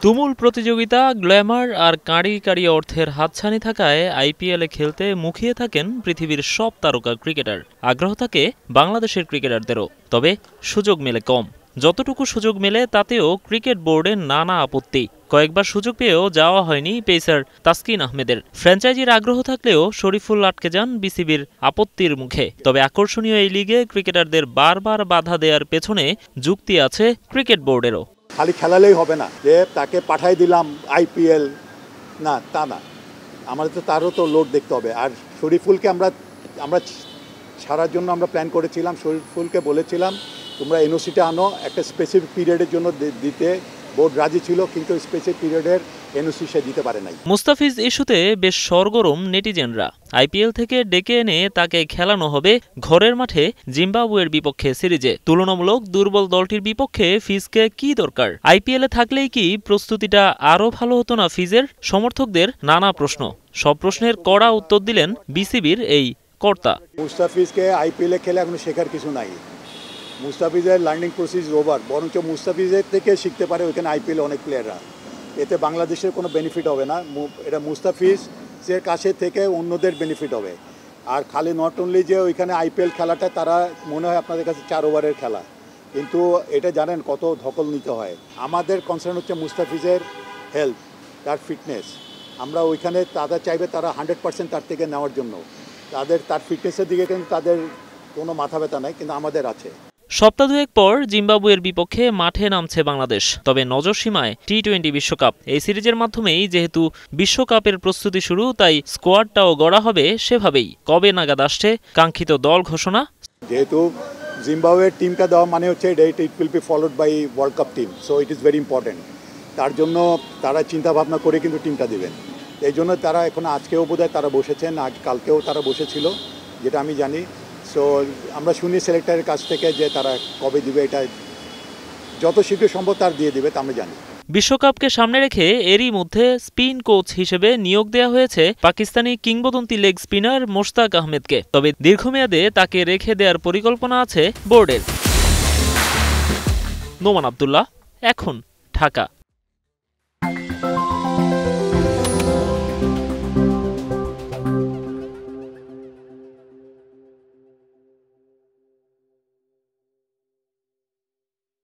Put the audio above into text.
তুমুল প্রতিযোগিতা, গ্ল্যামার আর কাঁড়ি কাঁড়ি অর্থের হাতছানি থাকায় আইপিএলে খেলতে মুখিয়ে থাকেন পৃথিবীর সব তারকা ক্রিকেটার। আগ্রহ থাকে বাংলাদেশের ক্রিকেটারদেরও, তবে সুযোগ মেলে কম। যতটুকু সুযোগ মেলে তাতেও ক্রিকেট বোর্ডের নানা আপত্তি। কয়েকবার সুযোগ পেয়েও যাওয়া হয়নি পেসার তাসকিন আহমেদের। ফ্র্যাঞ্চাইজির আগ্রহ থাকলেও শরীফুল আটকে যান বিসিবির আপত্তির মুখে। তবে আকর্ষণীয় এই লিগে ক্রিকেটারদের বারবার বাধা দেওয়ার পেছনে যুক্তি আছে ক্রিকেট বোর্ডেরও। খালি খেলালেই হবে না যে তাকে পাঠাই দিলাম আইপিএল, না তা না, আমাদের তো তারও তো লোড দেখতে হবে। আর শরীফুলকে আমরা ছাড়ার জন্য আমরা প্ল্যান করেছিলাম। শরীফুলকে বলেছিলাম তোমরা এনওসিটা আনো, একটা স্পেসিফিক পিরিয়ডের জন্য দিতে বোর্ড রাজি ছিল, কিন্তু স্পেসিফিক পিরিয়ডের এনওসি সে দিতে পারে নাই। মুস্তাফিজ ইস্যুতে বেশ সরগরম নেটিজেনরা। আইপিএল থেকে ডেকে এনে তাকে খেলানো হবে ঘরের মাঠে জিম্বাবুয়ের বিপক্ষে সিরিজে। তুলনামূলক দুর্বল দলটির বিপক্ষে ফিজকে কি দরকার? আইপিএলে থাকলেই কি প্রস্তুতিটা আরও ভালো হতো না ফিজের? সমর্থকদের নানা প্রশ্ন। সব প্রশ্নের কড়া উত্তর দিলেন বিসিবির এই কর্তা। মুস্তাফিজকে আইপিএলে খেলে এখনো শেখার কিছু নাই। মুস্তাফিজের লার্নিং প্রসেস ওভার, বরঞ্চ মুস্তাফিজের থেকে শিখতে পারে ওইখানে আইপিএলে অনেক প্লেয়াররা। এতে বাংলাদেশের কোনো বেনিফিট হবে না, এটা মুস্তাফিজের কাছে থেকে অন্যদের বেনিফিট হবে। আর খালি নট অনলি যে ওইখানে আইপিএল খেলাটা তারা মনে হয় আপনাদের কাছে 4 ওভারের খেলা, কিন্তু এটা জানেন কত ধকল নিতে হয়। আমাদের কনসার্ন হচ্ছে মুস্তাফিজের হেলথ, তার ফিটনেস। আমরা ওইখানে তারা চাইবে তারা 100% তার থেকে নেওয়ার জন্য। তার ফিটনেসের দিকে কিন্তু তাদের কোনো মাথা ব্যথা নাই, কিন্তু আমাদের আছে। সপ্তাহ দুয়েক পর জিম্বাবুয়ের বিপক্ষে মাঠে নামছে বাংলাদেশ। তবে নজরসীমায় টি-20 বিশ্বকাপ। এই সিরিজের মাধ্যমেই যেহেতু বিশ্বকাপের প্রস্তুতি শুরু, তাই স্কোয়াডটাও গড়া হবে সেভাবেই। কবে নাগাদ আসছে কাঙ্ক্ষিত দল ঘোষণা? যেহেতু জিম্বাবুয়ের টিমটা দেওয়া মানে হচ্ছে it will be followed by world cup team, so it is very important. তার জন্য তারা চিন্তা ভাবনা করে কিন্তু টিমটা দেবেন। এই জন্য তারা এখন আজকেও বোধহয় তারা বসেছেন, কালকেও তারা বসেছিল, যেটা আমি জানি। সো আমরা শুনি সিলেক্টরের কাছ থেকে যে তারা কবে দিবে, এটা যত শীঘ্র সম্ভব তার দিয়ে দিবে, তা আমরা জানি। বিশ্বকাপকে সামনে রেখে এরই মধ্যে স্পিন কোচ হিসেবে নিয়োগ দেওয়া হয়েছে পাকিস্তানি কিংবদন্তি লেগ স্পিনার মোশতাক আহমেদকে। তবে দীর্ঘমেয়াদে তাকে রেখে দেওয়ার পরিকল্পনা আছে বোর্ডের। নোমান আব্দুল্লাহ, এখন ঢাকা।